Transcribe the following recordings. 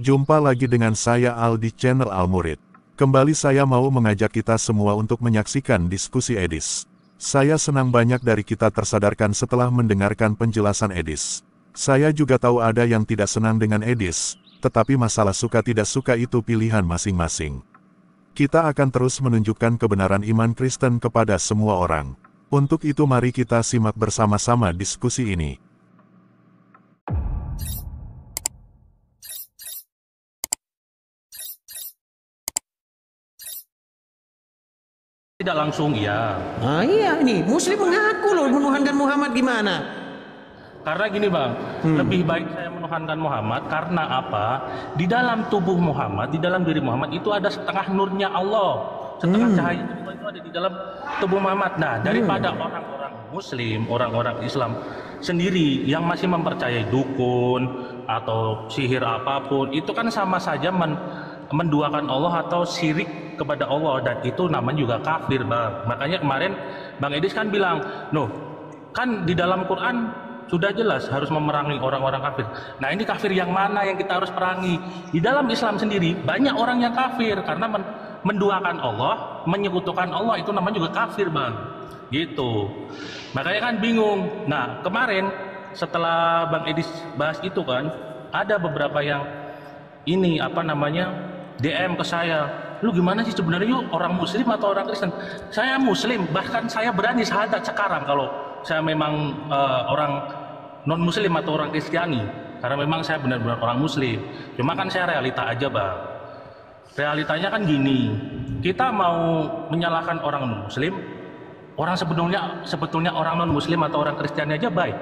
Jumpa lagi dengan saya Al di channel Al Murid. Kembali saya mau mengajak kita semua untuk menyaksikan diskusi Edis. Saya senang banyak dari kita tersadarkan setelah mendengarkan penjelasan Edis. Saya juga tahu ada yang tidak senang dengan Edis, tetapi masalah suka tidak suka itu pilihan masing-masing. Kita akan terus menunjukkan kebenaran iman Kristen kepada semua orang. Untuk itu mari kita simak bersama-sama diskusi ini. Tidak langsung iya. Iya nih, Muslim mengaku loh menuhankan Muhammad gimana? Karena gini bang, lebih baik saya menuhankan Muhammad karena apa? Di dalam tubuh Muhammad, di dalam diri Muhammad itu ada setengah nurnya Allah, setengah cahaya Allah itu ada di dalam tubuh Muhammad. Nah, daripada orang-orang Muslim, orang-orang Islam sendiri yang masih mempercayai dukun atau sihir apapun, itu kan sama saja menduakan Allah atau syirik kepada Allah, dan itu namanya juga kafir bang. Makanya kemarin Bang Edis kan bilang, "Noh, kan di dalam Quran sudah jelas harus memerangi orang-orang kafir." Nah, ini kafir yang mana yang kita harus perangi? Di dalam Islam sendiri banyak orang yang kafir karena menduakan Allah, menyekutukan Allah, itu namanya juga kafir bang. Gitu. Makanya kan bingung. Nah, kemarin setelah Bang Edis bahas itu kan, ada beberapa yang ini DM ke saya, "Lu gimana sih sebenarnya yuk, orang Muslim atau orang Kristen?" Saya Muslim, bahkan saya berani syahadat sekarang kalau saya memang orang non Muslim atau orang Kristiani, karena memang saya benar-benar orang Muslim. Cuma kan saya realita aja bang. Realitanya kan gini, kita mau menyalahkan orang non Muslim, orang sebetulnya orang non Muslim atau orang Kristiani aja baik,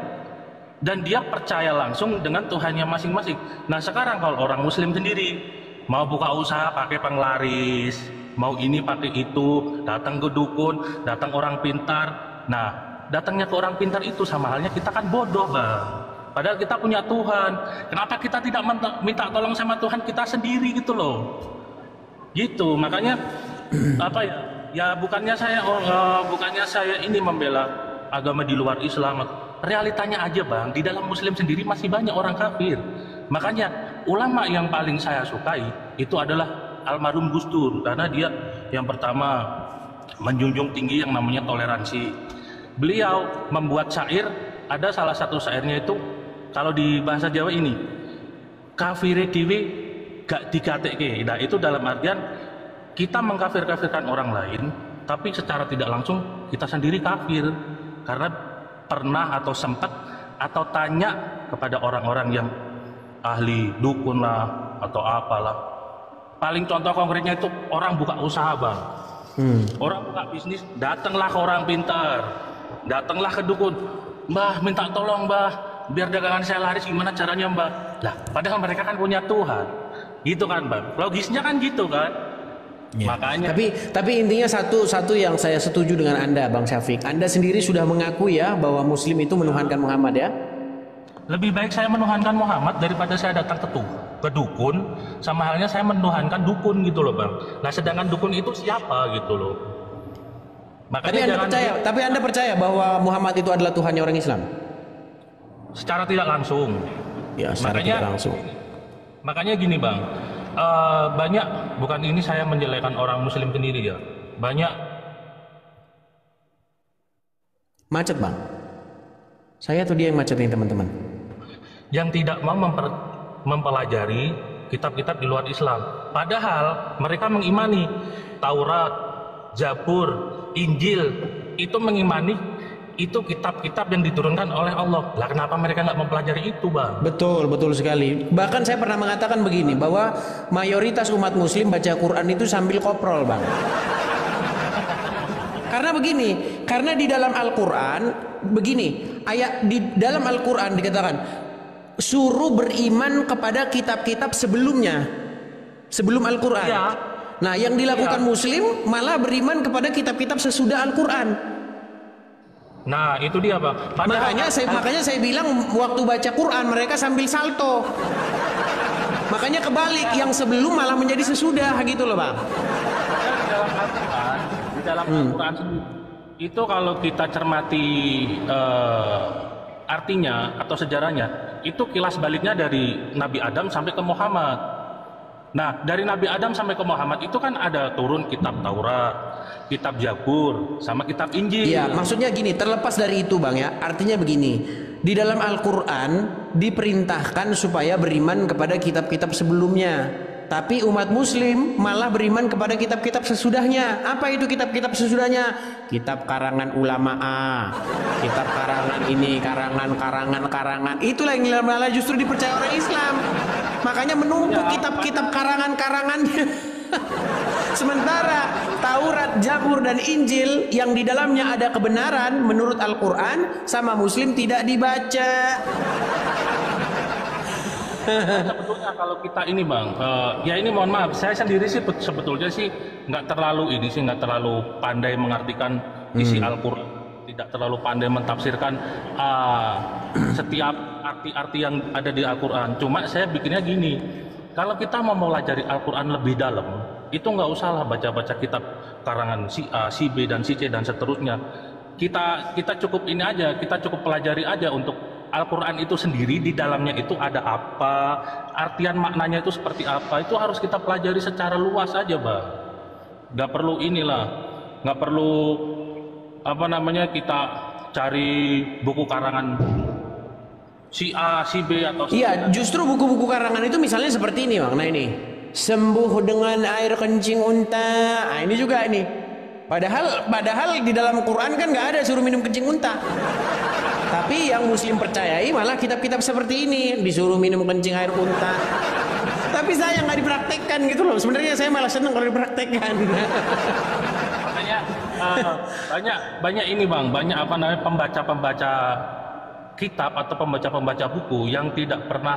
dan dia percaya langsung dengan Tuhannya masing-masing. Nah sekarang kalau orang Muslim sendiri mau buka usaha pakai penglaris, mau ini pakai itu, datang ke dukun, datang orang pintar. Nah, datangnya ke orang pintar itu sama halnya kita kan bodoh bang. Padahal kita punya Tuhan. Kenapa kita tidak minta tolong sama Tuhan kita sendiri gitu loh? Gitu. Makanya Ya bukannya saya ini membela agama di luar Islam. Realitanya aja bang, di dalam Muslim sendiri masih banyak orang kafir. Makanya ulama yang paling saya sukai itu adalah almarhum Gus Dur, karena dia yang pertama menjunjung tinggi yang namanya toleransi. Beliau membuat syair, ada salah satu syairnya itu kalau di bahasa Jawa ini, kafire dhewe gak digatekke. Nah itu dalam artian kita mengkafir-kafirkan orang lain, tapi secara tidak langsung kita sendiri kafir karena pernah atau sempat atau tanya kepada orang-orang yang ahli dukun lah atau apalah. Paling contoh konkretnya itu orang buka usaha bang, orang buka bisnis, datanglah ke orang pintar, datanglah ke dukun, "Mbah minta tolong mbah, biar dagangan saya laris, gimana caranya mbah?" Lah padahal mereka kan punya Tuhan, gitu kan bang, logisnya kan gitu kan. Ya. Makanya Tapi intinya satu yang saya setuju dengan Anda Bang Syafiq, Anda sendiri sudah mengakui ya bahwa Muslim itu menuhankan Muhammad ya. lebih baik saya menuhankan Muhammad daripada saya datang ke dukun, sama halnya saya menuhankan dukun gitu loh bang. Nah sedangkan dukun itu siapa gitu loh. Makanya Tapi Anda percaya bahwa Muhammad itu adalah Tuhannya orang Islam? secara tidak langsung. Ya, secara tidak langsung. Makanya gini bang, banyak, bukan ini saya menjelekan orang Muslim sendiri ya, banyak Macet bang. Saya atau dia yang macet nih teman-teman? yang tidak mau mempelajari kitab-kitab di luar Islam. Padahal mereka mengimani Taurat, Zabur, Injil, itu mengimani itu kitab-kitab yang diturunkan oleh Allah. Lah kenapa mereka nggak mempelajari itu bang? Betul sekali. Bahkan saya pernah mengatakan begini, bahwa mayoritas umat Muslim baca Quran itu sambil koprol bang. Karena begini, karena di dalam Al-Quran begini, ayat di dalam Al-Quran dikatakan suruh beriman kepada kitab-kitab sebelumnya, sebelum Al-Quran. Ya. Nah yang dilakukan Muslim malah beriman kepada kitab-kitab sesudah Al-Quran. Nah itu dia bang. Makanya saya bilang waktu baca Quran mereka sambil salto. Makanya kebalik, yang sebelum malah menjadi sesudah gitu loh bang. Di dalam Al-Quran sendiri itu kalau kita cermati artinya atau sejarahnya, itu kilas baliknya dari Nabi Adam sampai ke Muhammad. Nah, dari Nabi Adam sampai ke Muhammad itu kan ada turun kitab Taurat, kitab Zabur, sama kitab Injil. Iya, maksudnya gini, terlepas dari itu Bang ya, artinya begini, di dalam Al-Quran diperintahkan supaya beriman kepada kitab-kitab sebelumnya. Tapi umat muslim malah beriman kepada kitab-kitab sesudahnya. Apa itu kitab-kitab sesudahnya? Kitab karangan ulama A, kitab karangan ini, karangan. Itulah yang malah justru dipercaya orang Islam. Makanya menumpuk kitab-kitab karangan-karangannya. Sementara Taurat, Zabur, dan Injil yang di dalamnya ada kebenaran menurut Al-Quran sama muslim tidak dibaca. Sebetulnya kalau kita ini Bang, ya ini mohon maaf, saya sendiri sih sebetulnya sih nggak terlalu pandai mengartikan isi Al-Quran, tidak terlalu pandai mentafsirkan setiap arti-arti yang ada di Al-Quran. Cuma saya bikinnya gini, kalau kita mau mempelajari Al-Quran lebih dalam, itu nggak usahlah baca-baca kitab karangan si A, si B, dan si C, dan seterusnya. Kita cukup ini aja, kita cukup pelajari aja untuk Al-Quran itu sendiri, di dalamnya itu ada apa, artian maknanya itu seperti apa, itu harus kita pelajari secara luas aja Bang. Nggak perlu nggak perlu kita cari buku karangan si A, si B, atau si Iya, justru buku-buku karangan itu misalnya seperti ini Bang. Nah ini, sembuh dengan air kencing unta. Nah ini juga ini. Padahal di dalam Quran kan nggak ada suruh minum kencing unta. Tapi yang muslim percayai malah kitab-kitab seperti ini, disuruh minum kencing air unta. Tapi saya nggak dipraktekkan gitu loh. Sebenarnya saya malah senang kalau dipraktekkan. Makanya banyak ini Bang, banyak pembaca-pembaca kitab atau pembaca-pembaca buku yang tidak pernah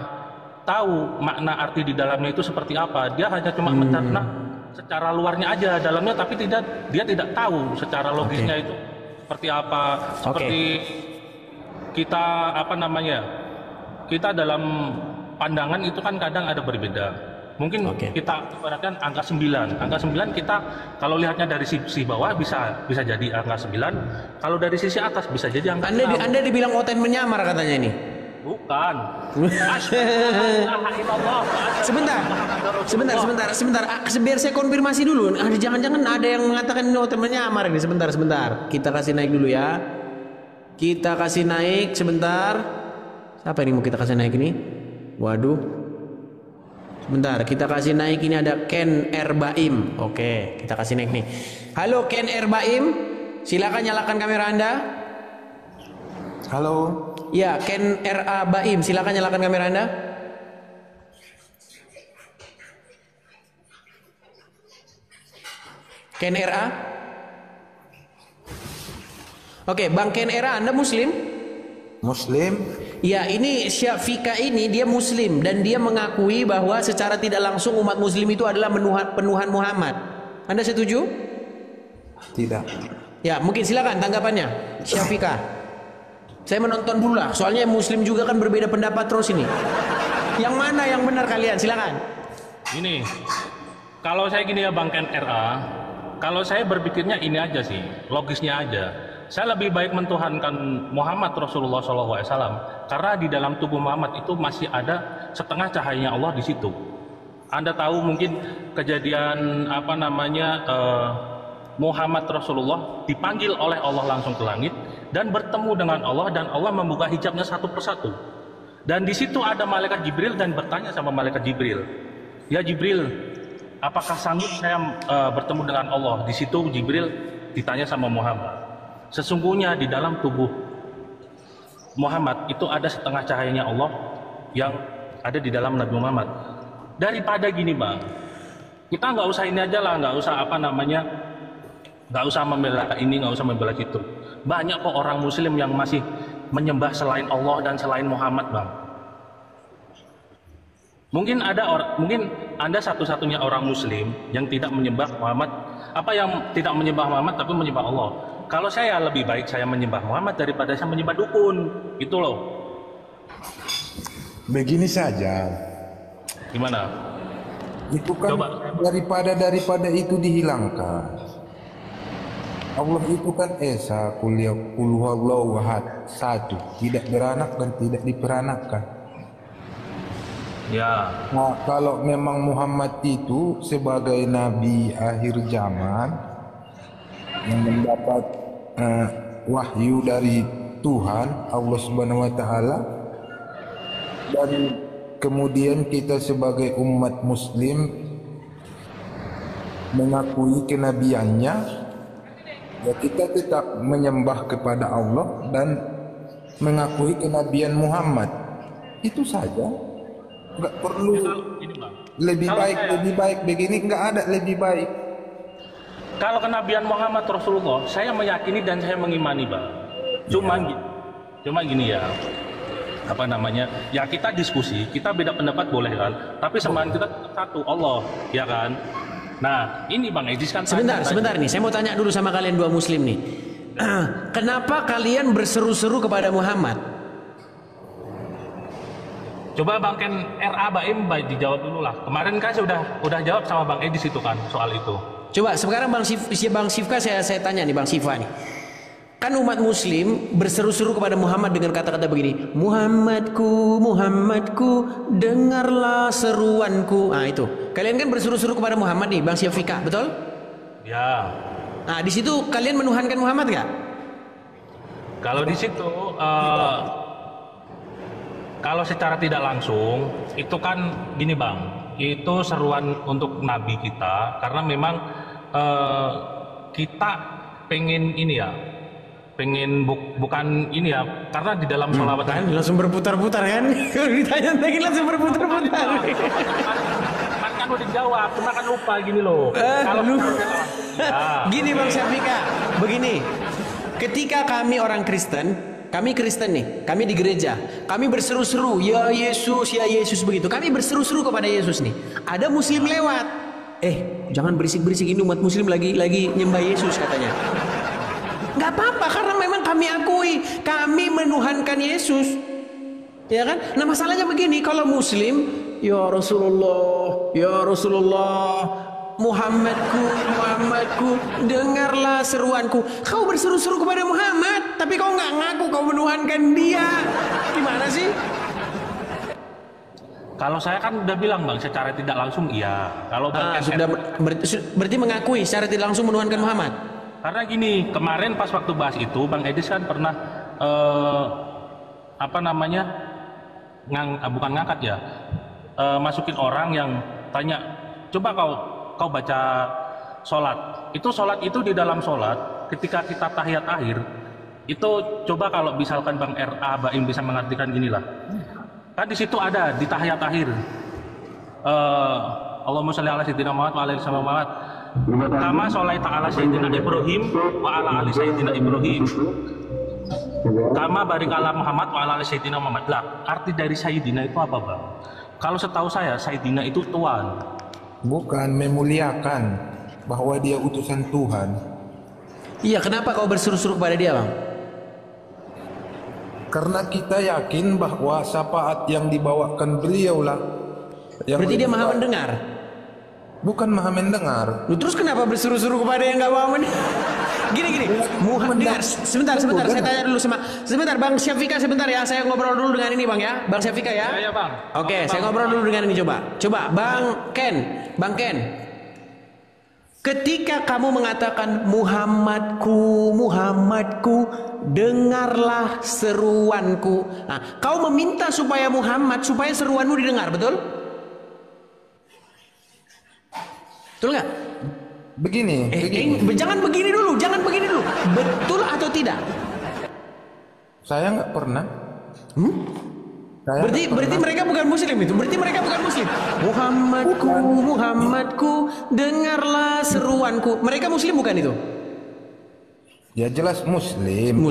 tahu makna arti di dalamnya itu seperti apa. Dia hanya cuma mencerna secara luarnya aja, dalamnya tapi dia tidak tahu secara logisnya itu seperti apa. Seperti kita kita dalam pandangan itu kan kadang ada berbeda. Mungkin kita ibaratkan angka 9. Angka 9 kita kalau lihatnya dari sisi bawah bisa jadi angka 9. Kalau dari sisi atas bisa jadi angka 6. Anda dibilang Oten menyamar katanya ini. Bukan. Sebentar. Biar saya konfirmasi dulu. Jangan-jangan ada yang mengatakan ini Oten menyamar ini. Sebentar. Kita kasih naik dulu ya. Kita kasih naik sebentar. Siapa ini mau kita kasih naik ini? Waduh. Sebentar, kita kasih naik, ini ada Ken Erbaim. Oke, kita kasih naik nih. Halo Ken Erbaim, silakan nyalakan kamera Anda. Halo. Ya, Ken RA Baim, silakan nyalakan kamera Anda. Ken RA. Oke, Bang Ken RA, Anda Muslim? Muslim. Ya, ini Syafika ini dia Muslim dan dia mengakui bahwa secara tidak langsung umat Muslim itu adalah penuhan Muhammad. Anda setuju? Tidak. Ya, mungkin silakan tanggapannya, Syafika. Saya menonton dulu lah, soalnya Muslim juga kan berbeda pendapat terus ini. Yang mana yang benar kalian? Silakan. Ini, kalau saya gini ya Bang Ken RA, kalau saya berpikirnya ini aja sih, logisnya aja. Saya lebih baik mentuhankan Muhammad Rasulullah SAW karena di dalam tubuh Muhammad itu masih ada setengah cahayanya Allah di situ. Anda tahu mungkin kejadian Muhammad Rasulullah dipanggil oleh Allah langsung ke langit dan bertemu dengan Allah, dan Allah membuka hijabnya satu persatu. Dan di situ ada malaikat Jibril dan bertanya sama malaikat Jibril, "Ya Jibril, apakah sanggup saya bertemu dengan Allah?" Di situ Jibril ditanya sama Muhammad, sesungguhnya di dalam tubuh Muhammad itu ada setengah cahayanya Allah yang ada di dalam Nabi Muhammad. Daripada gini Bang, kita nggak usah ini aja lah, nggak usah nggak usah membela ini, nggak usah membela itu. Banyak kok orang Muslim yang masih menyembah selain Allah dan selain Muhammad Bang. Mungkin Anda satu-satunya orang Muslim yang tidak menyembah Muhammad, yang tidak menyembah Muhammad tapi menyembah Allah. Kalau saya lebih baik saya menyembah Muhammad daripada saya menyembah dukun, gitu loh. Begini saja. Gimana? Itu kan daripada itu dihilangkan. Allah itu kan Esa, qul huwallahu ahad, satu, tidak beranak dan tidak diperanakkan. Ya. Nah, kalau memang Muhammad itu sebagai nabi akhir zaman yang mendapat wahyu dari Tuhan Allah Subhanahu wa taala, dan kemudian kita sebagai umat muslim mengakui kenabiannya, ya kita tetap menyembah kepada Allah dan mengakui kenabian Muhammad. Itu saja. Enggak perlu Ini Bang. lebih baik begini, enggak ada lebih baik. Kalau kenabian Muhammad Rasulullah, saya meyakini dan saya mengimani, Bang. Cuma gini ya. Apa namanya? Ya kita diskusi, kita beda pendapat boleh kan? Tapi semuanya kita tetap satu, Allah, ya kan? Nah, ini Bang Edis kan Sebentar nih, saya mau tanya dulu sama kalian dua muslim nih. Kenapa kalian berseru-seru kepada Muhammad? Coba Bang Ken RA Baim baik dijawab dulu lah. Kemarin kan saya udah jawab sama Bang Edis itu kan soal itu. Coba sekarang Bang Sifka saya tanya nih Bang Sifa nih. Kan umat muslim berseru-seru kepada Muhammad dengan kata-kata begini, Muhammadku, Muhammadku, dengarlah seruanku. Nah itu, kalian kan berseru-seru kepada Muhammad nih Bang Sifka, betul? Ya. Nah di situ kalian menuhankan Muhammad gak? Kalau di situ kalau secara tidak langsung itu kan gini Bang, itu seruan untuk Nabi kita karena memang kita pengen ini ya, bukan ini ya, karena di dalam sholawat Kan langsung berputar-putar kan? Kalau ditanya lagi langsung berputar-putar. kan udah dijawab, cuma kan lupa gini loh. Kalau ya. Gini Bang Syafika, begini. Ketika kami orang Kristen, kami Kristen nih, kami di gereja, kami berseru-seru, ya Yesus begitu. Kami berseru-seru kepada Yesus nih. Ada muslim lewat. Jangan berisik-berisik, ini umat muslim lagi nyembah Yesus katanya. Nggak apa-apa karena memang kami akui, kami menuhankan Yesus. Ya kan? Nah masalahnya begini, kalau muslim, ya Rasulullah, Muhammadku, dengarlah seruanku. Kau berseru-seru kepada Muhammad, tapi kau nggak ngaku kau menuhankan dia. Gimana sih? Kalau saya kan udah bilang Bang, secara tidak langsung iya. Kalau Bang Berarti mengakui secara tidak langsung menuhankan Muhammad. Karena gini, kemarin pas waktu bahas itu Bang Edis kan pernah bukan ngangkat ya, masukin orang yang tanya, coba kau baca sholat. Sholat itu di dalam sholat, ketika kita tahiyat akhir, itu coba kalau misalkan Bang RA Baim bisa mengartikan gini lah. Kan di situ ada di tahiyat akhir, Allahumma sholli ala sayyidina Muhammad wa ala ali sayyidina Muhammad. Kama sholaita ala sayyidina Ibrahim wa ala ali sayyidina Ibrahim. Kama barik ala Muhammad wa ala ali sayyidina Muhammad. Lah, arti dari sayyidina itu apa, Bang? Kalau setahu saya, sayyidina itu tuan. Bukan memuliakan bahwa dia utusan Tuhan. Iya, kenapa kau berseru-seru kepada dia, Bang? Karena kita yakin bahwa syafaat yang dibawakan beliaulah yang berarti dia maha mendengar. Bukan maha mendengar. Terus kenapa berseru-seru kepada yang nggak maha mendengar? Gini. Dengar. Sebentar. Saya tanya dulu sebentar Bang Syafika sebentar ya. Saya ngobrol dulu dengan ini Bang ya. Bang Syafika ya. Ya Bang. Oke, saya ngobrol dulu dengan ini coba. Bang Ken. Ketika kamu mengatakan Muhammadku, dengarlah seruanku. Nah, kau meminta supaya seruanmu didengar, betul? Betul nggak? Begini. Jangan begini dulu. Betul atau tidak? Saya nggak pernah. Berarti mereka bukan muslim itu. Muhammadku, dengarlah seruanku. Mereka muslim bukan itu? Ya jelas muslim.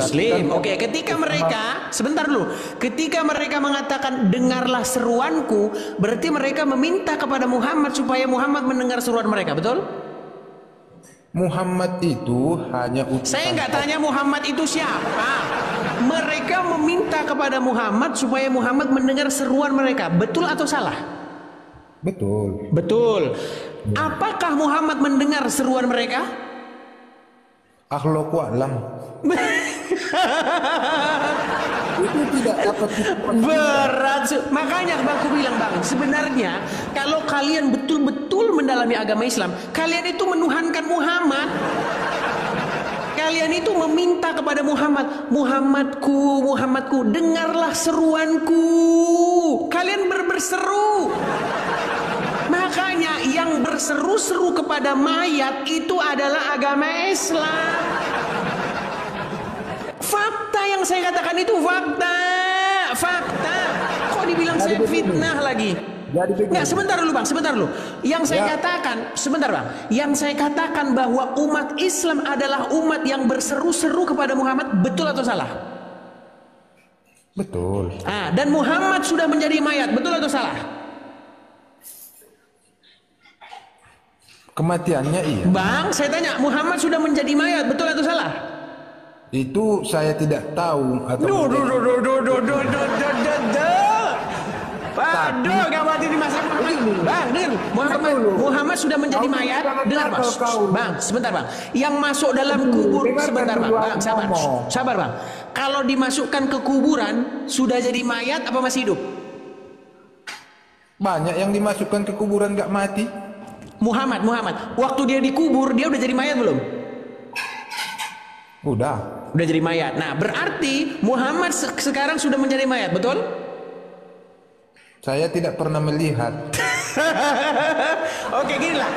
Oke, ketika mereka sebentar dulu. Ketika mereka mengatakan dengarlah seruanku, berarti mereka meminta kepada Muhammad supaya Muhammad mendengar seruan mereka, betul? Muhammad itu hanya utusan. Saya nggak tanya Muhammad itu siapa. Mereka meminta kepada Muhammad supaya Muhammad mendengar seruan mereka. Betul atau salah? Betul. Apakah Muhammad mendengar seruan mereka? Allahu a'lam. Itu tidak dapat Berat. Makanya bang, aku bilang bang, sebenarnya kalau kalian betul-betul mendalami agama Islam, kalian itu menuhankan Muhammad. Kalian itu meminta kepada Muhammad, Muhammadku, Muhammadku, dengarlah seruanku. Kalian berseru. Makanya yang berseru-seru kepada mayat itu adalah agama Islam. Fakta yang saya katakan itu fakta. Kok dibilang saya fitnah lagi? Nggak, sebentar dulu bang, sebentar dulu. Yang saya katakan, sebentar bang. Yang saya katakan bahwa umat Islam adalah umat yang berseru-seru kepada Muhammad, betul atau salah? Betul. Dan Muhammad sudah menjadi mayat, betul atau salah? Kematiannya iya. Bang, saya tanya, Muhammad sudah menjadi mayat, betul atau salah? Itu saya tidak tahu atau Aduh, gak mati di masa Bang, dengar, Muhammad sudah menjadi mayat. Dengar bang, bang, sebentar bang. Yang masuk dalam kubur, sebentar bang, sabar bang. Kalau dimasukkan ke kuburan, sudah jadi mayat apa masih hidup? Banyak yang dimasukkan ke kuburan gak mati. Muhammad, waktu dia dikubur, dia udah jadi mayat belum? Udah jadi mayat. Nah, berarti Muhammad sekarang sudah menjadi mayat, betul? Saya tidak pernah melihat. Oke, gini lah.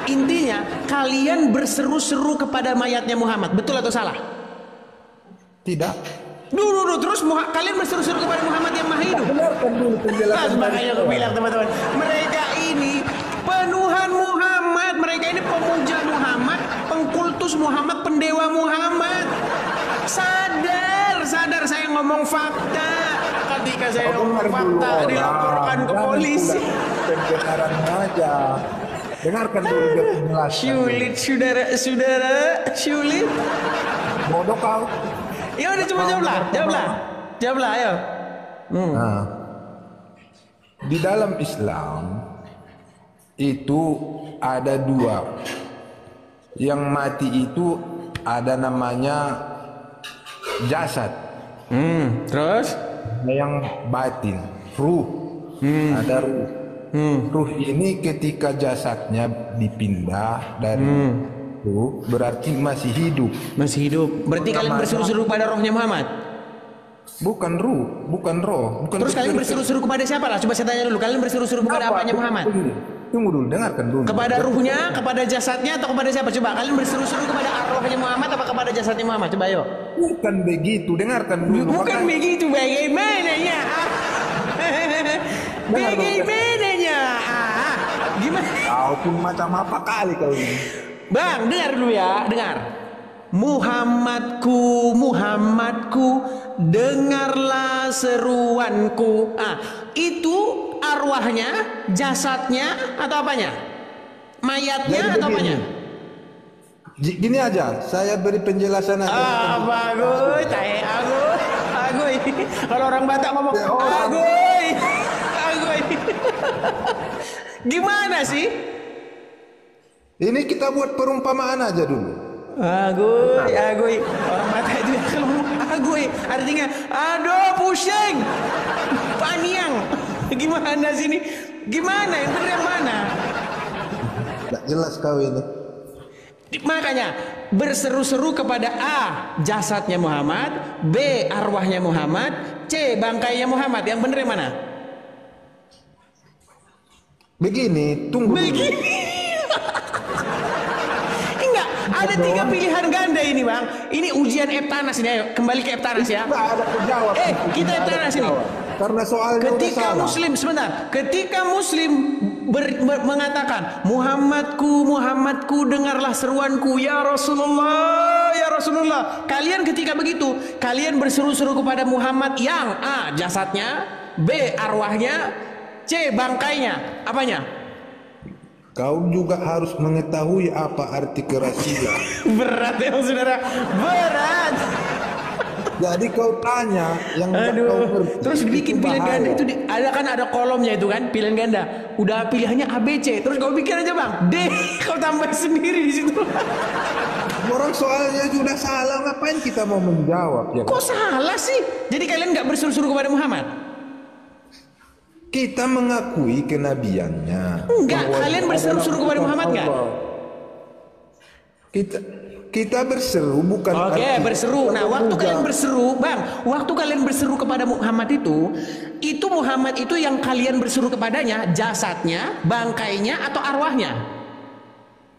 Intinya kalian berseru-seru kepada mayatnya Muhammad, betul atau salah? Tidak. Terus kalian berseru-seru kepada Muhammad yang maha hidup. Benarkan dulu penjelasan. Makanya aku bilang teman-teman, mereka ini penuhan Muhammad, mereka ini pemuja Muhammad, pengkultus Muhammad, pendewa Muhammad. Sadar saya ngomong fakta. Ketika saya ngomong fakta dilaporkan ke polisi. Kebenarannya aja. Dengarkan dulu dia penjelasan. Sulit saudara, sulit. Bodoh kau. Ya udah, coba jawablah, ayo. Nah, di dalam Islam itu ada dua. Yang mati itu ada namanya jasad. Terus? Yang batin, ruh. Ada ruh. Ruh ini ketika jasadnya dipindah dari ruh, berarti masih hidup. Berarti kalian berseru-seru pada rohnya Muhammad? Bukan roh. Terus kalian berseru-seru kepada siapa lah? Coba saya tanya dulu. Kalian berseru-seru kepada apanya Muhammad? Tunggu dulu, dengarkan dulu. Kepada ruhnya, kepada jasadnya, atau kepada siapa? Coba kalian berseru-seru kepada arwahnya Muhammad apa kepada jasadnya Muhammad? Coba ayo. Bukan begitu, dengarkan dulu. Bukan begitu, bagaimananya? Bagaimananya? Gimana? Kau pun macam apa kali kau ini? Bang, dengar dulu ya, dengar. Muhammadku, dengarlah seruanku. Itu arwahnya, jasadnya, atau apanya? Mayatnya atau apanya? Gini aja, saya beri penjelasan aja. Bagus, agoy. Kalau orang Batak ngomong agoy. Gimana sih? Ini kita buat perumpamaan aja dulu. Agoy. Orang Batak itu kalau ngomong agoy artinya aduh pusing, paniang. Gimana sini? Gimana yang benar yang mana? Tidak jelas kau ini. Makanya berseru-seru kepada A, jasadnya Muhammad, B, arwahnya Muhammad, C, bangkainya Muhammad. Yang benar yang mana? Begini, tunggu dulu. Enggak, ada 3 pilihan ganda ini bang. Ini ujian Eptanas ini, ayo kembali ke Eptanas ya. Tidak ada penjawab. Kita Eptanas ini. Karena soalnya ketika Muslim, sebentar, ketika Muslim mengatakan Muhammadku, dengarlah seruanku ya Rasulullah. Kalian ketika begitu, kalian berseru-seru kepada Muhammad yang A, jasadnya, B, arwahnya, C, bangkainya. Apanya? Kau juga harus mengetahui apa arti kerasia. Berat ya saudara, berat. Jadi kau tanya yang kau ngerti. Terus bikin pilihan ganda itu ada kolomnya itu kan, pilihan ganda. Udah pilihannya A B C, terus kau pikir aja bang D, kau tambah sendiri di situ. Orang soalnya sudah salah, ngapain kita mau menjawab ya? Kok salah sih? Jadi kalian nggak berseru-seru kepada Muhammad? Kita mengakui kenabiannya. Enggak, Bahwa kalian dia berseru-seru adalah kepada utusan Muhammad nggak? Allah. Kita berseru bukan Oke, arti- berseru. Nah, waktu Juga. kalian berseru, Bang, waktu kalian berseru kepada Muhammad itu Muhammad itu yang kalian berseru kepadanya, jasadnya, bangkainya, atau arwahnya?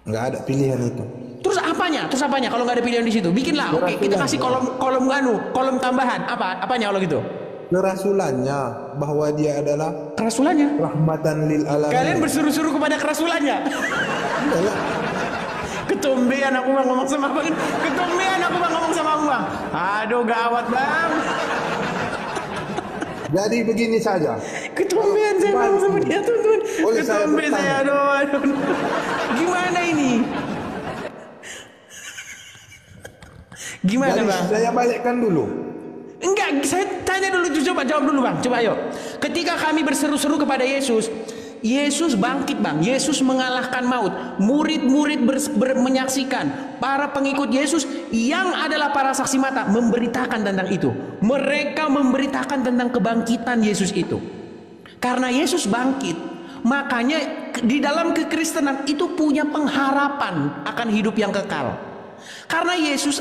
Nggak ada pilihan itu. Terus apanya? Kalau nggak ada pilihan di situ, bikinlah. Oke, kita kasih kolom tambahan. Apanya kalau gitu? Kerasulannya, bahwa dia adalah Kerasulannya. rahmatan lil alamin. Kalian berseru-seru kepada kerasulannya. Iyalah. Ketombean aku bang ngomong sama Bang. Ketombean aku bang ngomong sama Bang. Aduh gawat Bang. Jadi begini saja. Ketombean saya ngomong sama dia teman-teman. Boleh saya Ketombe bertanya? saya aduh. Gimana ini? Gimana Jadi Bang? saya balikkan dulu. Enggak, saya tanya dulu, coba jawab dulu Bang. Coba ayo. Ketika kami berseru-seru kepada Yesus, Yesus bangkit Bang. Yesus mengalahkan maut. Murid-murid menyaksikan. Para pengikut Yesus yang adalah para saksi mata memberitakan tentang itu. Mereka memberitakan tentang kebangkitan Yesus itu. Karena Yesus bangkit, makanya di dalam kekristenan itu punya pengharapan akan hidup yang kekal. Karena Yesus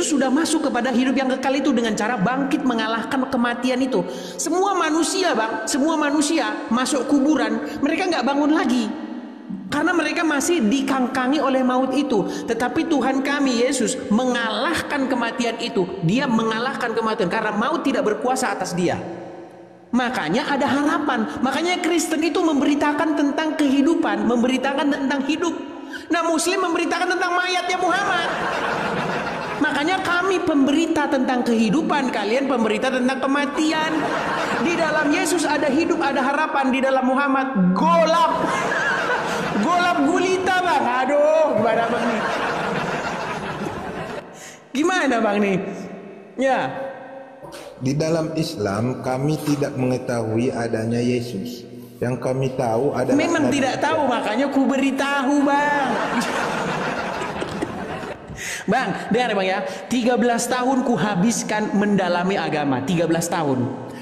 sudah masuk kepada hidup yang kekal itu dengan cara bangkit mengalahkan kematian itu. Semua manusia Bang, semua manusia masuk kuburan, mereka nggak bangun lagi. Karena mereka masih dikangkangi oleh maut itu. Tetapi Tuhan kami Yesus mengalahkan kematian itu. Dia mengalahkan kematian karena maut tidak berkuasa atas dia. Makanya ada harapan. Makanya Kristen itu memberitakan tentang kehidupan, memberitakan tentang hidup. Nah, Muslim memberitakan tentang mayatnya Muhammad. Makanya kami pemberita tentang kehidupan, kalian pemberita tentang kematian. Di dalam Yesus ada hidup, ada harapan. Di dalam Muhammad golap. Golap gulita Bang. Aduh, gimana Bang nih? Gimana Bang nih? Ya. Di dalam Islam kami tidak mengetahui adanya Yesus. Yang kami tahu adalah Memang Nabi tidak Isa. tahu, makanya ku beritahu Bang. Bang, dengar Bang ya. 13 tahun ku habiskan mendalami agama. 13 tahun.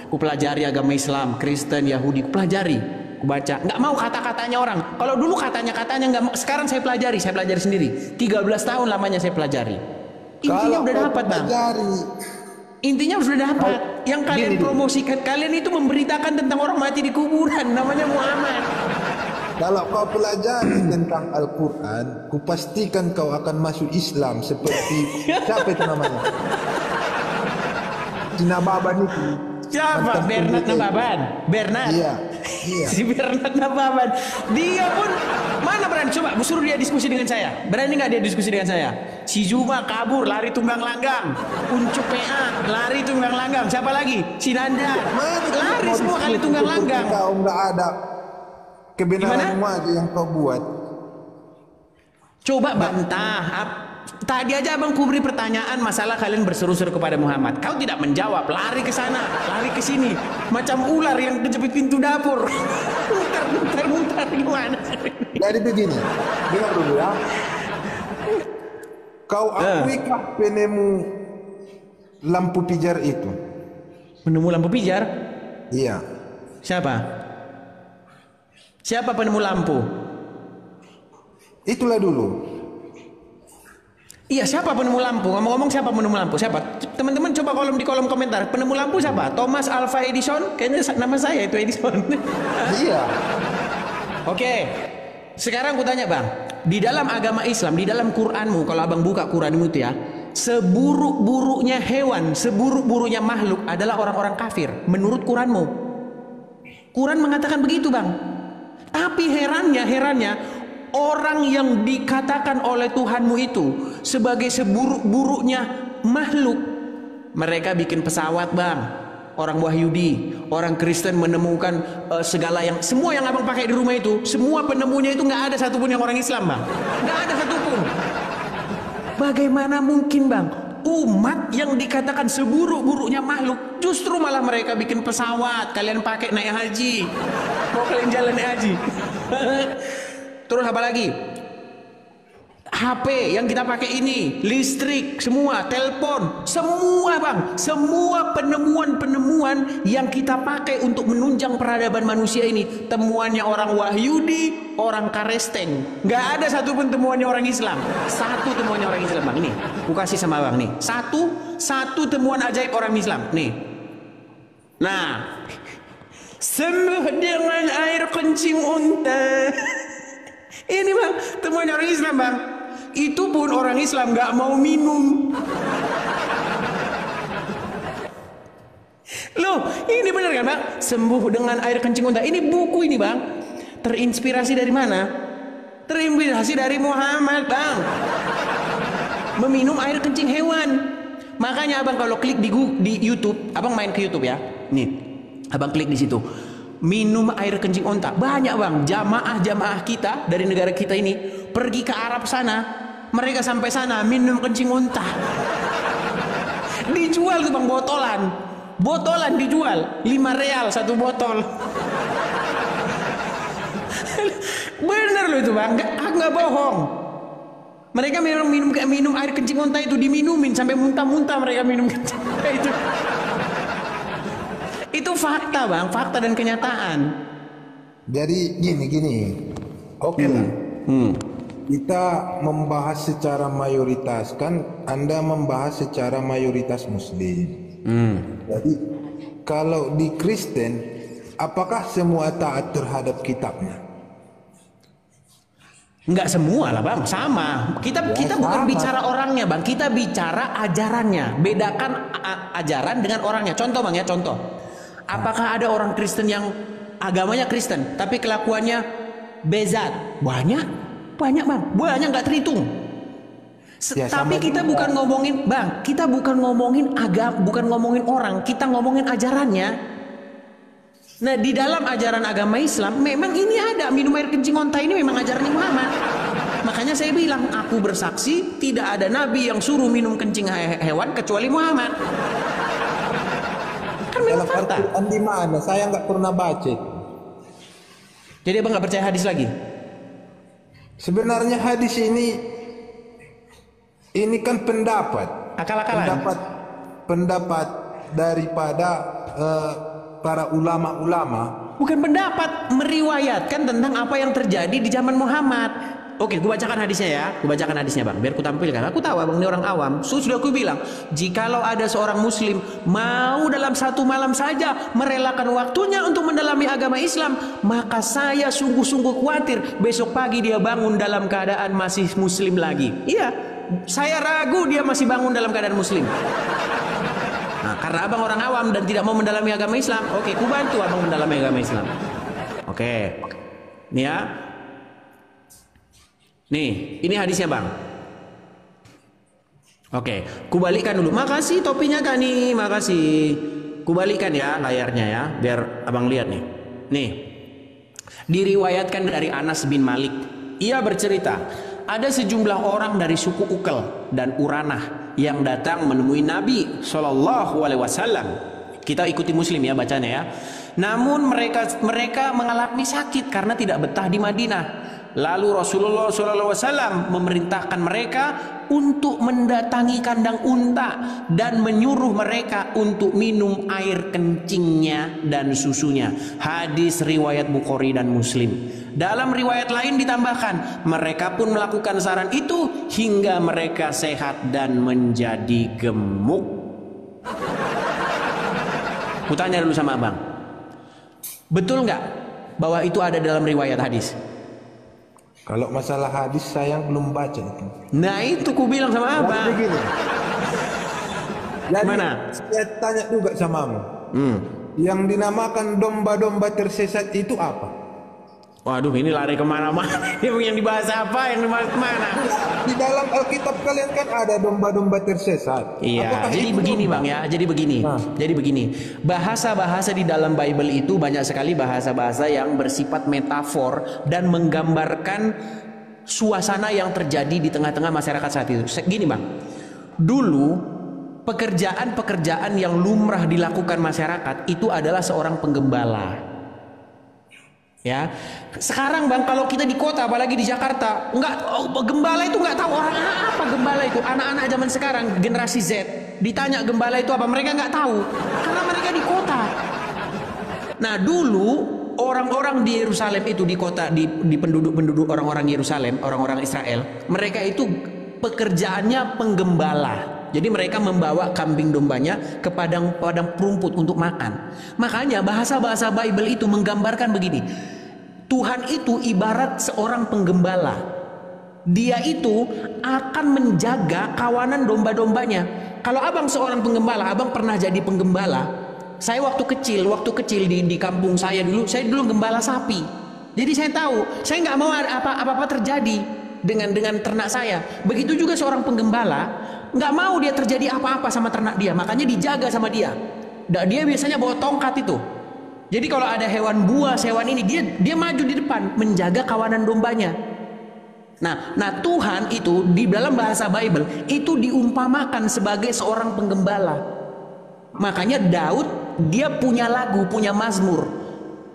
Ku pelajari agama Islam, Kristen, Yahudi, ku pelajari. Ku baca. Nggak mau kata-katanya orang. Kalau dulu katanya nggak mau. Sekarang saya pelajari sendiri. 13 tahun lamanya saya pelajari. Intinya Kalau udah kau dapat Bang. pelajari, Intinya sudah dapat. Yang kalian promosikan, kalian itu memberitakan tentang orang mati di kuburan. Namanya Muhammad. kalau kau pelajari tentang Al-Quran, kupastikan kau akan masuk Islam seperti siapa itu namanya? Cina Baban itu. Siapa? Mantan Bernard pendeta itu. Nababan. Bernard. Iya, iya. Si Bernard Nababan. Dia pun mana berani? Coba suruh dia diskusi dengan saya. Berani nggak dia diskusi dengan saya? Si Juma kabur, lari tunggang langgang. Uncuk PA, lari tunggang langgang. Siapa lagi? Si Nanda. Lari semua kali tunggang langgang. Kau nggak ada kebenaranmu aja yang kau buat. Coba bantah. Tadi aja abang ku beri pertanyaan masalah kalian berseru-seru kepada Muhammad. Kau tidak menjawab, lari ke sana, lari ke sini, macam ular yang kejepit pintu dapur. Mutar gimana? Jadi begini, dengar dulu ya. Kau akuikah penemu lampu pijar itu? Penemu lampu pijar? Iya. Siapa? Siapa penemu lampu? Itulah dulu. Iya, siapa penemu lampu? Ngomong-ngomong siapa penemu lampu? Siapa? Teman-teman coba di kolom komentar. Penemu lampu siapa? Thomas Alva Edison? Kayaknya nama saya itu Edison. Iya. Oke. Sekarang aku tanya Bang. Di dalam agama Islam, di dalam Quranmu, kalau abang buka Quranmu itu ya, seburuk-buruknya hewan, seburuk-buruknya makhluk adalah orang-orang kafir. Menurut Quranmu. Quran mengatakan begitu Bang. Tapi herannya, orang yang dikatakan oleh Tuhanmu itu sebagai seburuk-buruknya makhluk, mereka bikin pesawat Bang. Orang Wahyudi, orang Kristen menemukan segala yang, semua yang abang pakai di rumah itu, semua penemunya itu nggak ada satupun yang orang Islam Bang. Nggak ada satupun. Bagaimana mungkin Bang? Umat yang dikatakan seburuk-buruknya makhluk, justru malah mereka bikin pesawat, kalian pakai naik haji. Mau kalian jalan naik haji. Terus apa lagi? HP yang kita pakai ini, listrik, semua, telepon, semua bang, semua penemuan-penemuan yang kita pakai untuk menunjang peradaban manusia ini, temuannya orang Wahyudi, orang Karesteng. Nggak ada satupun temuannya orang Islam. Satu temuannya orang Islam bang, ini, aku kasih sama bang nih. Satu temuan ajaib orang Islam, nih. Nah, sembuh dengan air kencing unta. Ini bang, temuannya orang Islam bang. Itu pun orang Islam nggak mau minum. Loh, ini benar kan bang? Sembuh dengan air kencing unta. Ini buku ini bang. Terinspirasi dari mana? Terinspirasi dari Muhammad bang. Meminum air kencing hewan. Makanya abang kalau klik di YouTube, abang main ke YouTube ya. Nih, abang klik di situ. Minum air kencing unta. Banyak bang, jamaah kita dari negara kita ini pergi ke Arab sana. Mereka sampai sana minum kencing unta. Dijual tuh bang, botolan dijual 5 real satu botol. Bener loh itu bang, nggak bohong. Mereka minum air kencing unta itu, diminumin sampai muntah-muntah mereka minum kencing unta itu. Itu fakta bang, fakta dan kenyataan. Jadi gini. Oke lah. Kita membahas secara mayoritas, kan Anda membahas secara mayoritas Muslim. Jadi kalau di Kristen, apakah semua taat terhadap kitabnya? Enggak semua lah bang, sama. Kita bukan bicara orangnya bang, kita bicara ajarannya. Bedakan ajaran dengan orangnya. Contoh bang ya, contoh. Apakah ada orang Kristen yang agamanya Kristen, tapi kelakuannya bezat? Banyak bang, banyak nggak terhitung. Tapi kita bukan ngomongin bang, kita bukan ngomongin agama, bukan ngomongin orang, kita ngomongin ajarannya. Nah di dalam ajaran agama Islam memang ini ada minum air kencing unta, ini memang ajarannya Muhammad. Makanya saya bilang, aku bersaksi tidak ada nabi yang suruh minum kencing hewan kecuali Muhammad. Kan memang fakta. Al-Quran di mana? Saya nggak pernah baca. Jadi abang nggak percaya hadis lagi? Sebenarnya hadis ini kan pendapat. Akal-akalan. Pendapat daripada para ulama-ulama. Bukan pendapat, meriwayatkan tentang apa yang terjadi di zaman Muhammad. Oke, gue bacakan hadisnya ya. Gue bacakan hadisnya bang, biar ku tampilkan. Aku tahu abang ini orang awam. Sudah aku bilang, jikalau ada seorang muslim mau dalam satu malam saja merelakan waktunya untuk mendalami agama Islam, maka saya sungguh-sungguh khawatir besok pagi dia bangun dalam keadaan masih muslim lagi. Iya, saya ragu dia masih bangun dalam keadaan muslim. Nah, karena abang orang awam dan tidak mau mendalami agama Islam, oke, ku bantu abang mendalami agama Islam. Oke, nih ya. Nih, ini hadisnya bang. Oke, kubalikkan dulu. Makasih topinya kan nih, makasih. Kubalikkan ya layarnya ya, biar abang lihat nih. Nih, diriwayatkan dari Anas bin Malik. Ia bercerita, ada sejumlah orang dari suku Ukel dan Uranah yang datang menemui Nabi Shallallahu Alaihi Wasallam. Kita ikuti Muslim ya bacanya ya. Namun mereka mengalami sakit karena tidak betah di Madinah. Lalu Rasulullah SAW memerintahkan mereka untuk mendatangi kandang unta dan menyuruh mereka untuk minum air kencingnya dan susunya. Hadis riwayat Bukhari dan Muslim. Dalam riwayat lain ditambahkan, mereka pun melakukan saran itu hingga mereka sehat dan menjadi gemuk. Kutanya dulu sama abang, betul nggak bahwa itu ada dalam riwayat hadis? Kalau masalah hadis saya belum baca itu. Nah itu ku bilang sama abang. Jadi mana? Saya tanya juga samamu. Yang dinamakan domba-domba tersesat itu apa? Waduh, ini lari kemana-mana. Yang dibahas apa? Yang dibahas kemana? Di dalam Alkitab kalian kan ada domba-domba tersesat. Iya, Apakah jadi begini domba? bang ya. Jadi begini. Bahasa-bahasa di dalam Bible itu banyak sekali bahasa-bahasa yang bersifat metafor dan menggambarkan suasana yang terjadi di tengah-tengah masyarakat saat itu. Gini bang, dulu pekerjaan-pekerjaan yang lumrah dilakukan masyarakat itu adalah seorang penggembala. Ya, sekarang bang, kalau kita di kota, apalagi di Jakarta, gembala itu nggak tahu orang apa gembala itu. Anak-anak zaman sekarang, generasi Z, ditanya gembala itu apa, mereka nggak tahu, karena mereka di kota. Nah dulu orang-orang di Yerusalem itu, di kota, di penduduk-penduduk orang-orang Yerusalem, orang-orang Israel, mereka itu pekerjaannya penggembala. Jadi mereka membawa kambing dombanya ke padang rumput untuk makan. Makanya bahasa-bahasa Bible itu menggambarkan begini. Tuhan itu ibarat seorang penggembala. Dia itu akan menjaga kawanan domba-dombanya. Kalau abang seorang penggembala, abang pernah jadi penggembala. Saya waktu kecil di kampung saya dulu gembala sapi. Jadi saya tahu, saya nggak mau apa-apa terjadi dengan ternak saya. Begitu juga seorang penggembala, nggak mau dia terjadi apa-apa sama ternak dia, makanya dijaga sama dia. Dia biasanya bawa tongkat itu. Jadi kalau ada hewan buas, hewan ini, dia maju di depan menjaga kawanan dombanya. Nah Tuhan itu di dalam bahasa Bible itu diumpamakan sebagai seorang penggembala. Makanya Daud dia punya lagu, punya mazmur.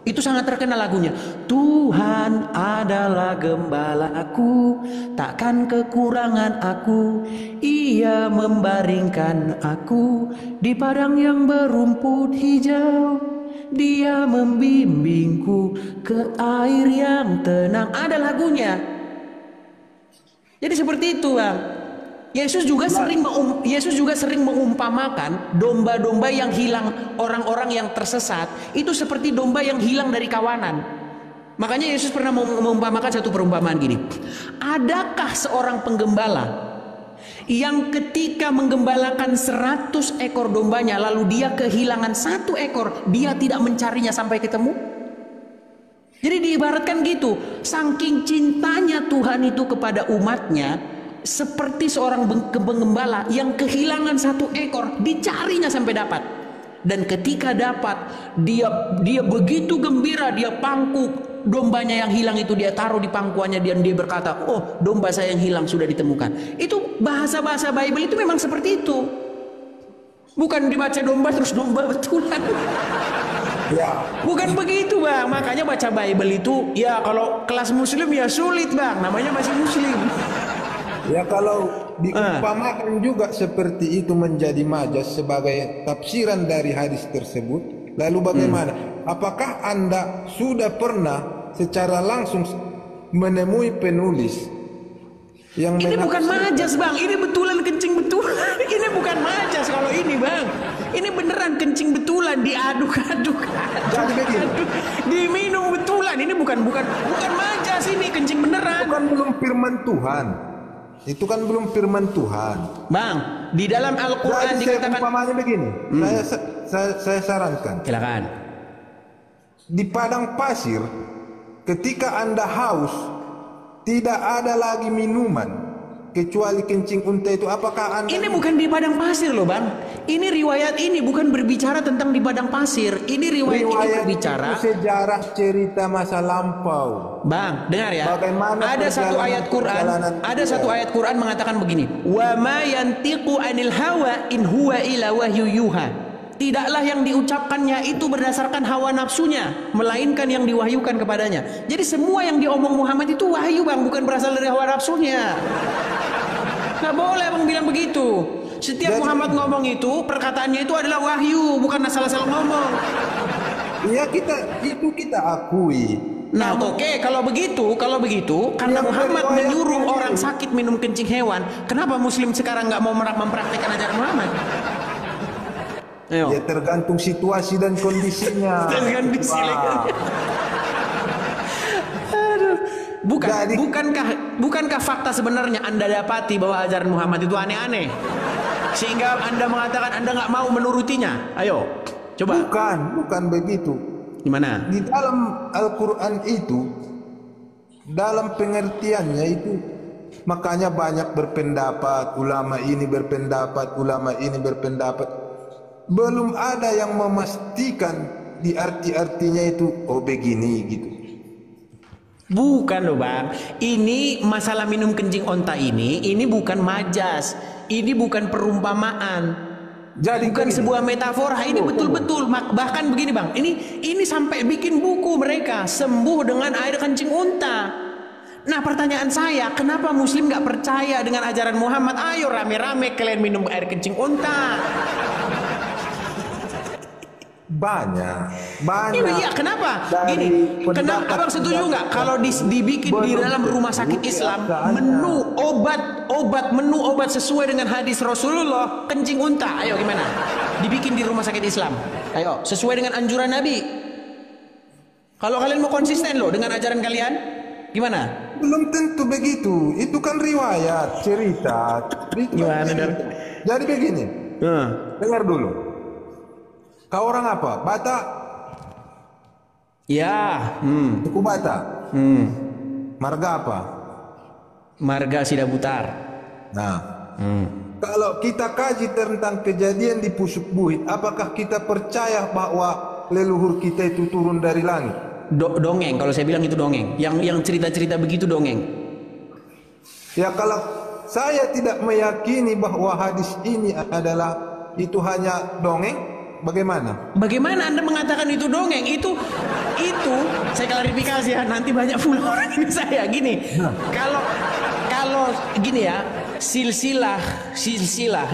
Itu sangat terkenal lagunya. Tuhan adalah gembalaku, takkan kekurangan aku. Ia membaringkan aku di padang yang berumput hijau. Dia membimbingku ke air yang tenang. Ada lagunya. Jadi seperti itu bang. Yesus juga sering mengumpamakan domba-domba yang hilang, orang-orang yang tersesat itu seperti domba yang hilang dari kawanan. Makanya Yesus pernah mengumpamakan satu perumpamaan gini. Adakah seorang penggembala yang ketika menggembalakan 100 ekor dombanya lalu dia kehilangan 1 ekor, dia tidak mencarinya sampai ketemu? Jadi diibaratkan gitu, saking cintanya Tuhan itu kepada umatnya, seperti seorang penggembala yang kehilangan 1 ekor, dicarinya sampai dapat. Dan ketika dapat, dia begitu gembira, dia pangku dombanya yang hilang itu, dia taruh di pangkuannya, dan dia berkata, oh domba saya yang hilang sudah ditemukan. Itu bahasa-bahasa Bible itu memang seperti itu. Bukan dibaca domba terus domba betulan. Ya. Bukan begitu bang. Makanya baca Bible itu, ya kalau kelas muslim ya sulit bang, namanya masih muslim. Ya kalau diumpamakan juga seperti itu menjadi majas sebagai tafsiran dari hadis tersebut. Lalu bagaimana? Apakah Anda sudah pernah secara langsung menemui penulis yang ini bukan majas bang, ini betulan kencing betulan. Ini bukan majas kalau ini bang. Ini beneran kencing betulan, diaduk-aduk, diminum betulan. Ini bukan majas, ini kencing beneran. Itu kan belum firman Tuhan. Itu kan belum firman Tuhan. Bang, di dalam Al-Quran dikatakan. Umpamanya begini, saya sarankan. Silakan. Di padang pasir, ketika Anda haus, tidak ada lagi minuman kecuali kencing unta itu. Apakah Anda? Ini bukan di padang pasir loh bang. Ini riwayat ini bukan berbicara tentang di padang pasir. Ini riwayat ini berbicara itu sejarah cerita masa lampau. Bang, dengar ya. Bagaimana ada satu ayat Quran, Quran mengatakan begini. Wa ma yantiqu anil hawa in huwa illa wahyu yuha. Tidaklah yang diucapkannya itu berdasarkan hawa nafsunya, melainkan yang diwahyukan kepadanya. Jadi semua yang diomong Muhammad itu wahyu bang, bukan berasal dari hawa nafsunya. Nggak boleh bang bilang begitu. Setiap Muhammad ngomong itu, perkataannya itu adalah wahyu, bukan asal-asal ngomong. Ya kita akui. Nah oke, kalau begitu karena Muhammad menyuruh orang sakit minum kencing hewan, kenapa Muslim sekarang nggak mau mempraktikkan ajaran Muhammad? Ayo. Ya tergantung situasi dan kondisinya. Aduh. Bukankah fakta sebenarnya Anda dapati bahwa ajaran Muhammad itu aneh-aneh, sehingga Anda mengatakan Anda nggak mau menurutinya? Ayo, coba. Bukan begitu. Gimana? Di dalam Al-Quran itu, dalam pengertiannya itu, makanya banyak berpendapat, ulama ini berpendapat, ulama ini berpendapat. Belum ada yang memastikan di arti-artinya itu, oh begini gitu. Bukan loh bang, ini masalah minum kencing onta ini bukan majas, ini bukan perumpamaan. Jadi Bukan begini. sebuah metafora, ini betul-betul. Bahkan begini bang, ini sampai bikin buku mereka, sembuh dengan air kencing unta. Nah pertanyaan saya, kenapa Muslim nggak percaya dengan ajaran Muhammad? Ayo rame-rame kalian minum air kencing unta. Banyak. Iya, kenapa? Dari Gini, kenapa pendapat- abang setuju nggak kalau dibikin di dalam rumah sakit Islam menu obat sesuai dengan hadis Rasulullah kencing unta? Ayo gimana? Dibikin di rumah sakit Islam. Ayo, sesuai dengan anjuran Nabi. Kalau kalian mau konsisten loh dengan ajaran kalian, gimana? Belum tentu begitu. Itu kan riwayat, cerita. Gimana, Dar? Jadi begini. Dengar dulu. Kau orang apa? Batak? Ya, Suku Batak? Marga apa? Marga Sidabutar. Nah, kalau kita kaji tentang kejadian di Pusuk Buhit, apakah kita percaya bahwa leluhur kita itu turun dari langit? Dongeng, kalau saya bilang itu dongeng. Yang cerita-cerita begitu dongeng. Ya kalau saya tidak meyakini bahwa hadis ini adalah itu hanya dongeng, bagaimana? Bagaimana Anda mengatakan itu dongeng? Itu saya klarifikasi ya, nanti banyak pula orang ini saya gini. Kalau gini ya, silsilah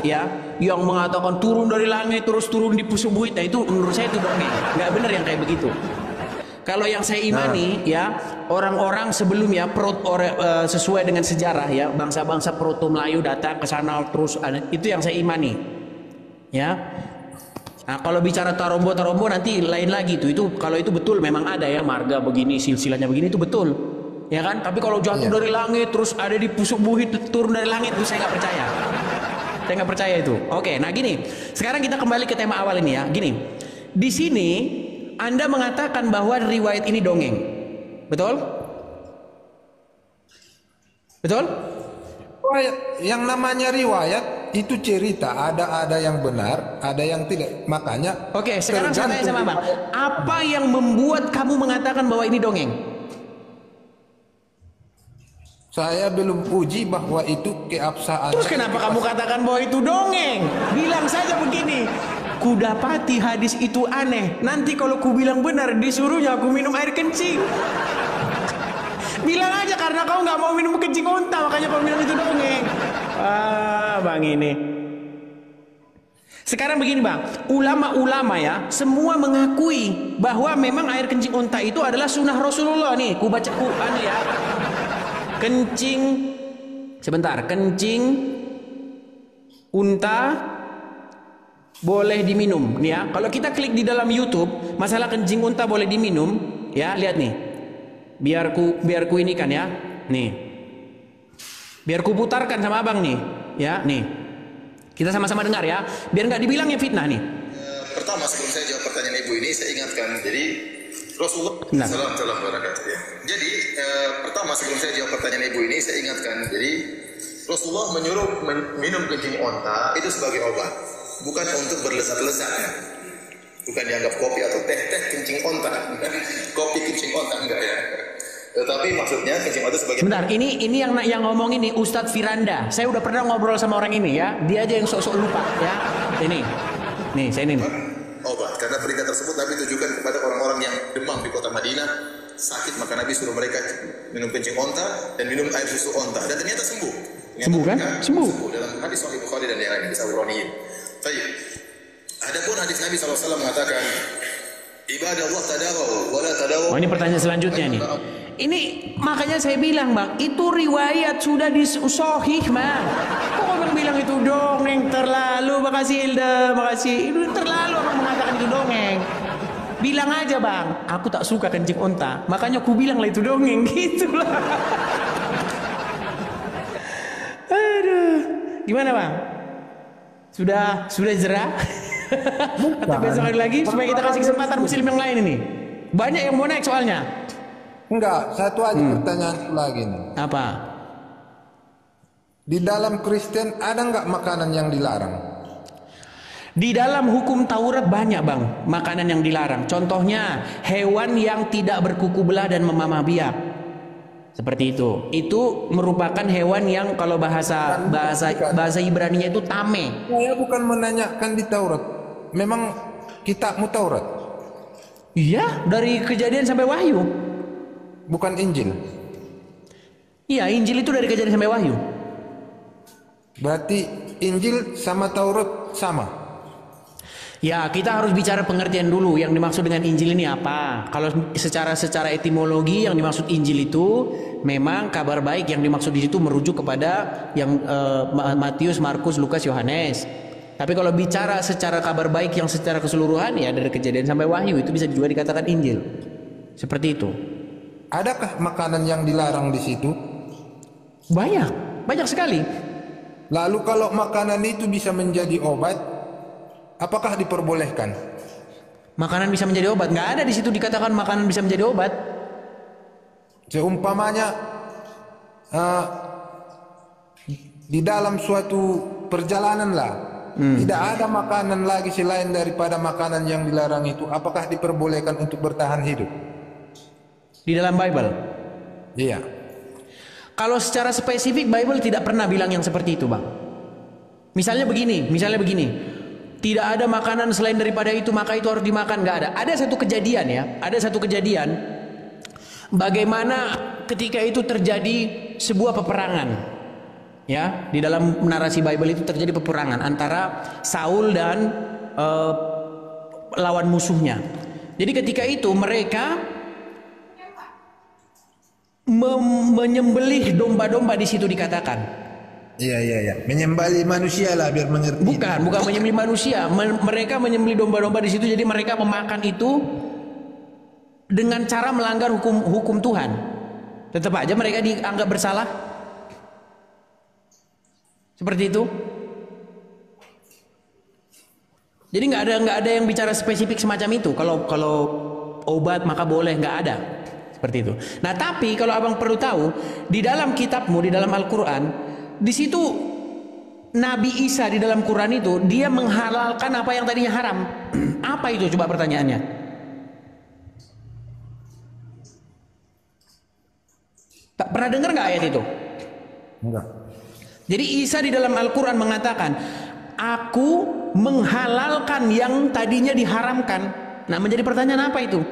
ya yang mengatakan turun dari langit terus turun di Pusuk Buhit, nah itu menurut saya itu dongeng. Nggak benar yang kayak begitu. Kalau yang saya imani ya, orang-orang sebelumnya sesuai dengan sejarah ya, bangsa-bangsa Proto Melayu datang ke sana terus itu yang saya imani. Ya. Nah, kalau bicara tarombo nanti lain lagi tuh. Itu kalau itu betul memang ada ya marga begini, silsilahnya begini itu betul. Ya kan? Tapi kalau jatuh dari langit terus ada di Pusuk Buhit turun dari langit itu saya nggak percaya. Saya nggak percaya itu. Oke, nah gini. Sekarang kita kembali ke tema awal ini ya. Gini. Di sini Anda mengatakan bahwa riwayat ini dongeng. Betul? Betul? Yang namanya riwayat itu cerita, ada yang benar, ada yang tidak. Makanya Oke, sekarang saya tanya sama Bang, apa yang membuat kamu mengatakan bahwa ini dongeng? saya belum uji bahwa itu keabsahan. Terus kenapa kamu katakan bahwa itu dongeng? Bilang saja begini, kudapati hadis itu aneh. Nanti kalau ku bilang benar, disuruhnya aku minum air kencing. Bilang aja karena kau nggak mau minum kencing unta, makanya kau bilang itu dongeng. Bang ini. Sekarang begini bang, ulama-ulama ya, semua mengakui bahwa memang air kencing unta itu adalah sunnah Rasulullah nih. Ku baca ya. Kencing, sebentar, kencing unta boleh diminum nih ya. Kalau kita klik di dalam YouTube masalah kencing unta boleh diminum ya, lihat nih. Biar ku ini kan ya. Nih. Biar ku putarkan sama abang nih, ya, nih. Kita sama-sama dengar ya, biar nggak dibilangnya fitnah nih. Pertama sebelum saya jawab pertanyaan ibu ini, saya ingatkan. Jadi Rasulullah Salam barakatuh ya. Jadi pertama sebelum saya jawab pertanyaan ibu ini, saya ingatkan. Jadi Rasulullah menyuruh minum kencing onta itu sebagai obat, bukan untuk berlesat-lesat ya. Bukan dianggap kopi atau teh kencing onta. Kopi kencing onta enggak ya. Tetapi maksudnya kencing onta sebagai. Sebentar, ini yang ngomong ini Ustadz Firanda. Saya udah pernah ngobrol sama orang ini ya. Dia aja yang sok-sok lupa ya. Nih, saya ini. Obat. Karena perintah tersebut Nabi tujukan kepada orang-orang yang demam di kota Madinah, sakit, maka Nabi suruh mereka minum kencing onta dan minum air susu onta, dan ternyata sembuh. Sembuh kan? Sembuh. Dalam hadis Sahih Bukhari dan yang lain, bisa Uraniyin. Baik. Adapun hadis Nabi SAW mengatakan, ibadah Allah tadawaw, wala tadawaw. Oh, ini pertanyaan selanjutnya nih. Ini makanya saya bilang bang, itu riwayat sudah disohih bang. Kok abang bilang itu dongeng? Terlalu, makasih Hilda, makasih. Itu terlalu abang mengatakan itu dongeng. Bilang aja bang, aku tak suka kencing onta, makanya aku bilang lah itu dongeng gitulah. Aduh, gimana bang? Sudah jerah? Atau besok hari lagi supaya kita kasih kesempatan muslim yang lain ini. Banyak yang mau naik soalnya. Enggak, satu aja pertanyaan lagi nih. Apa? Di dalam Kristen ada nggak makanan yang dilarang? Di dalam hukum Taurat banyak bang makanan yang dilarang. Contohnya hewan yang tidak berkuku belah dan memamah biak. Seperti itu. Itu merupakan hewan yang kalau bahasa Ibraninya itu tame. Saya bukan menanyakan di Taurat. Memang kitabmu Taurat? Iya, dari Kejadian sampai Wahyu. Bukan Injil. Iya, Injil itu dari Kejadian sampai Wahyu. Berarti Injil sama Taurat sama. Ya, kita harus bicara pengertian dulu yang dimaksud dengan Injil ini apa. Kalau secara etimologi yang dimaksud Injil itu memang kabar baik, yang dimaksud di situ merujuk kepada yang Matius, Markus, Lukas, Yohanes. Tapi kalau bicara secara kabar baik yang secara keseluruhan ya dari Kejadian sampai Wahyu itu bisa juga dikatakan Injil. Seperti itu. Adakah makanan yang dilarang di situ? Banyak sekali. Lalu kalau makanan itu bisa menjadi obat, apakah diperbolehkan? Makanan bisa menjadi obat? Nggak ada di situ dikatakan makanan bisa menjadi obat. Seumpamanya di dalam suatu perjalanan lah, tidak ada makanan lagi selain daripada makanan yang dilarang itu. Apakah diperbolehkan untuk bertahan hidup? Di dalam Bible? Iya. Kalau secara spesifik Bible tidak pernah bilang yang seperti itu, Bang. Misalnya begini. Tidak ada makanan selain daripada itu, maka itu harus dimakan. Nggak ada. Ada satu kejadian. Bagaimana ketika itu terjadi sebuah peperangan. Ya, di dalam narasi Bible itu terjadi peperangan antara Saul dan lawan musuhnya. Jadi ketika itu mereka menyembelih domba-domba di situ dikatakan. Iya. Menyembelih manusia lah biar mengerti. Bukan menyembelih manusia. Mereka menyembelih domba-domba di situ. Jadi mereka memakan itu dengan cara melanggar hukum Tuhan. Tetap aja mereka dianggap bersalah. Seperti itu. Jadi nggak ada yang bicara spesifik semacam itu. Kalau obat maka boleh, nggak ada. Seperti itu. Nah, tapi kalau abang perlu tahu, di dalam kitabmu, di dalam Al-Quran, di situ Nabi Isa di dalam Quran itu dia menghalalkan apa yang tadinya haram. Apa itu coba pertanyaannya? Tak pernah dengar nggak ayat itu? Enggak. Jadi Isa di dalam Al-Quran mengatakan, aku menghalalkan yang tadinya diharamkan. Nah, menjadi pertanyaan apa itu?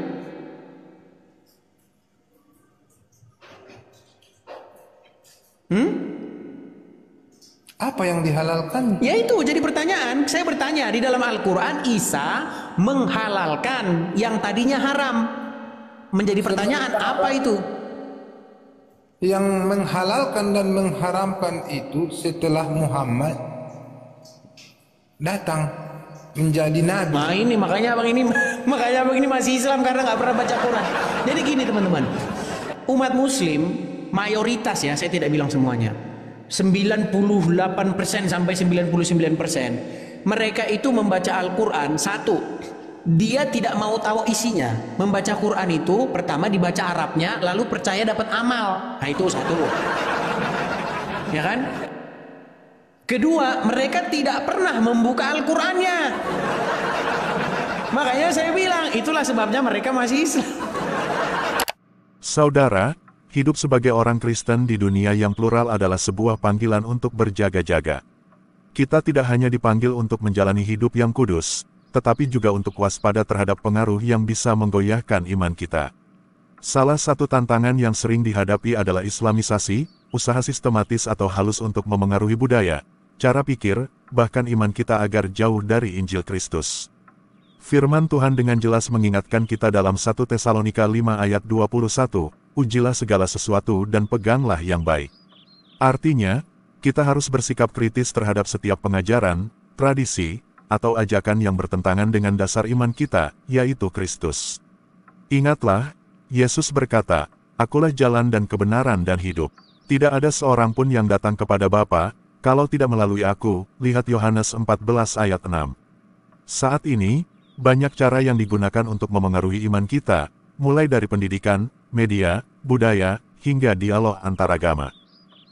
Apa yang dihalalkan? Ya itu jadi pertanyaan. Saya bertanya, di dalam Al-Quran Isa menghalalkan yang tadinya haram. Menjadi pertanyaan, apa itu? Yang menghalalkan dan mengharamkan itu setelah Muhammad datang menjadi nabi. Nah ini makanya abang ini masih Islam karena nggak pernah baca Quran. Jadi gini teman-teman, umat Muslim mayoritas ya, saya tidak bilang semuanya, 98% sampai 99% mereka itu membaca Al-Quran. Satu, dia tidak mau tahu isinya. Membaca Quran itu pertama dibaca Arabnya, lalu percaya dapat amal. Nah itu satu, ya kan? Kedua, mereka tidak pernah membuka Al-Qurannya. Makanya saya bilang itulah sebabnya mereka masih Islam. Saudara, hidup sebagai orang Kristen di dunia yang plural adalah sebuah panggilan untuk berjaga-jaga. Kita tidak hanya dipanggil untuk menjalani hidup yang kudus, tetapi juga untuk waspada terhadap pengaruh yang bisa menggoyahkan iman kita. Salah satu tantangan yang sering dihadapi adalah Islamisasi, usaha sistematis atau halus untuk memengaruhi budaya, cara pikir, bahkan iman kita agar jauh dari Injil Kristus. Firman Tuhan dengan jelas mengingatkan kita dalam 1 Tesalonika 5 ayat 21, ujilah segala sesuatu dan peganglah yang baik. Artinya, kita harus bersikap kritis terhadap setiap pengajaran, tradisi, atau ajakan yang bertentangan dengan dasar iman kita, yaitu Kristus. Ingatlah, Yesus berkata, "Akulah jalan dan kebenaran dan hidup. Tidak ada seorang pun yang datang kepada Bapa, kalau tidak melalui aku." Lihat Yohanes 14 ayat 6. Saat ini, banyak cara yang digunakan untuk memengaruhi iman kita, mulai dari pendidikan, media, budaya, hingga dialog antaragama.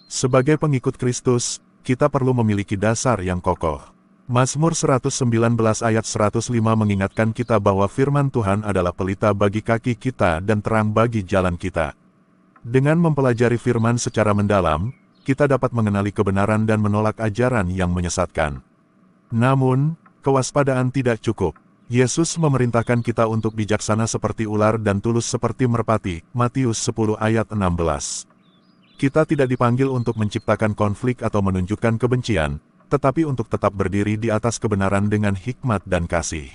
Sebagai pengikut Kristus, kita perlu memiliki dasar yang kokoh. Mazmur 119 ayat 105 mengingatkan kita bahwa firman Tuhan adalah pelita bagi kaki kita dan terang bagi jalan kita. Dengan mempelajari firman secara mendalam, kita dapat mengenali kebenaran dan menolak ajaran yang menyesatkan. Namun, kewaspadaan tidak cukup. Yesus memerintahkan kita untuk bijaksana seperti ular dan tulus seperti merpati, Matius 10 ayat 16. Kita tidak dipanggil untuk menciptakan konflik atau menunjukkan kebencian, tetapi untuk tetap berdiri di atas kebenaran dengan hikmat dan kasih.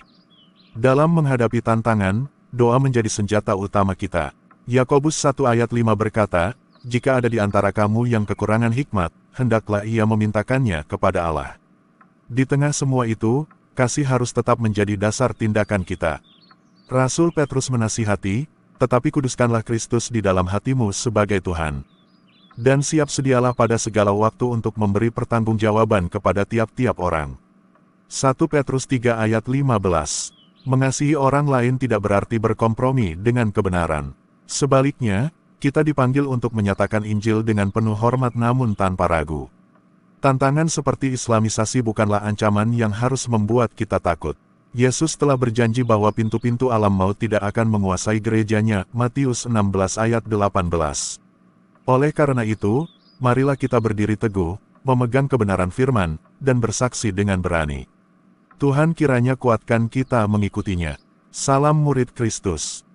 Dalam menghadapi tantangan, doa menjadi senjata utama kita. Yakobus 1 ayat 5 berkata, "Jika ada di antara kamu yang kekurangan hikmat, hendaklah ia memintakannya kepada Allah." Di tengah semua itu, kasih harus tetap menjadi dasar tindakan kita. Rasul Petrus menasihati, "Tetapi kuduskanlah Kristus di dalam hatimu sebagai Tuhan. Dan siap sedialah pada segala waktu untuk memberi pertanggungjawaban kepada tiap-tiap orang." 1 Petrus 3 ayat 15. Mengasihi orang lain tidak berarti berkompromi dengan kebenaran. Sebaliknya, kita dipanggil untuk menyatakan Injil dengan penuh hormat namun tanpa ragu. Tantangan seperti Islamisasi bukanlah ancaman yang harus membuat kita takut. Yesus telah berjanji bahwa pintu-pintu alam maut tidak akan menguasai gerejanya, Matius 16 ayat 18. Oleh karena itu, marilah kita berdiri teguh, memegang kebenaran firman, dan bersaksi dengan berani. Tuhan kiranya kuatkan kita mengikutinya. Salam murid Kristus.